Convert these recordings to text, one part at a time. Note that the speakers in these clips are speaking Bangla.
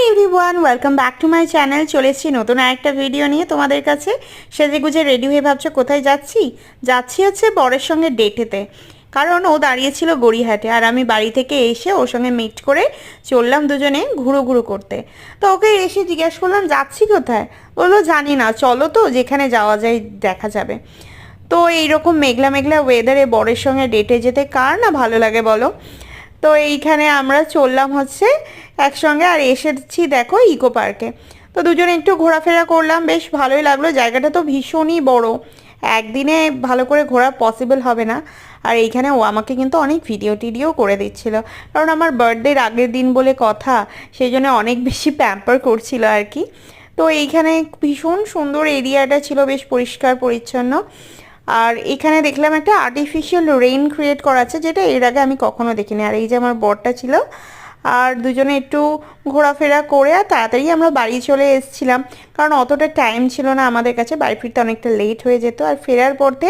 Everyone, welcome back to my channel. চলে এসেছি নতুন আরেকটা ভিডিও নিয়ে তোমাদের কাছে। সেজেগুজে রেডি হয়ে ভাবছো কোথায় যাচ্ছি? যাচ্ছি হচ্ছে বরের সঙ্গে ডেটেতে, কারণ ও দাঁড়িয়েছিল গড়িয়াহাটে আর আমি বাড়ি থেকে এসে ওর সঙ্গে মিট করে চললাম দুজনে ঘুরু ঘুরু করতে। তো ওকে এসে জিজ্ঞেস করলাম যাচ্ছি কোথায়, বললো জানি না, চলো তো যেখানে যাওয়া যায় দেখা যাবে। তো এইরকম মেঘলা মেঘলা ওয়েদারে বরের সঙ্গে ডেটে যেতে কার না ভালো লাগে বলো। তো এইখানে আমরা চললাম হচ্ছে একসঙ্গে আর এসেছি দেখো ইকো পার্কে। তো দুজনে একটু ঘোরাফেরা করলাম, বেশ ভালোই লাগলো। জায়গাটা তো ভীষণই বড়, একদিনে ভালো করে ঘোরা পসিবল হবে না। আর এইখানে ও আমাকে কিন্তু অনেক ভিডিও টিডিও করে দিচ্ছিল, কারণ আমার বার্থডের আগের দিন বলে কথা, সেই জন্য অনেক বেশি প্যাম্পার করছিল আর কি। তো এইখানে ভীষণ সুন্দর এরিয়াটা ছিল, বেশ পরিষ্কার পরিচ্ছন্ন। আর এখানে দেখলাম একটা আর্টিফিশিয়াল রেইন ক্রিয়েট করা আছে, যেটা এর আগে আমি কখনো দেখিনি। আর এই যে আমার বরটা ছিল, আর দুজনে একটু ঘোরাফেরা করে আর তাড়াতাড়ি আমরা বাড়ি চলে এসেছিলাম, কারণ অতটা টাইম ছিল না আমাদের কাছে, বাড়ি ফিরতে অনেকটা লেট হয়ে যেত। আর ফেরার পথে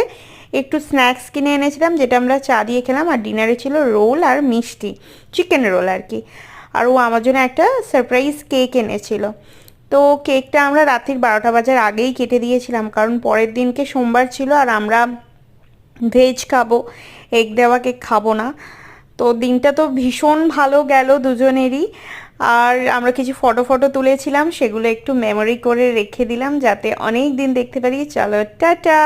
একটু স্ন্যাক্স কিনে এনেছিলাম, যেটা আমরা চা দিয়ে খেলাম। আর ডিনারে ছিল রোল আর মিষ্টি, চিকেন রোল আর কি। আর ও আমার জন্য একটা সারপ্রাইজ কেক এনেছিল। তো কেকটা আমরা রাত্রির 12টা বাজার আগেই কেটে দিয়েছিলাম, কারণ পরের দিনকে সোমবার ছিল আর আমরা ভেজ খাবো, এগ দেওয়া কেক খাবো না। তো দিনটা তো ভীষণ ভালো গেল দুজনেরই। আর আমরা কিছু ফটো ফটো তুলেছিলাম, সেগুলো একটু মেমোরি করে রেখে দিলাম যাতে অনেক দিন দেখতে পারি। চলো টাটা।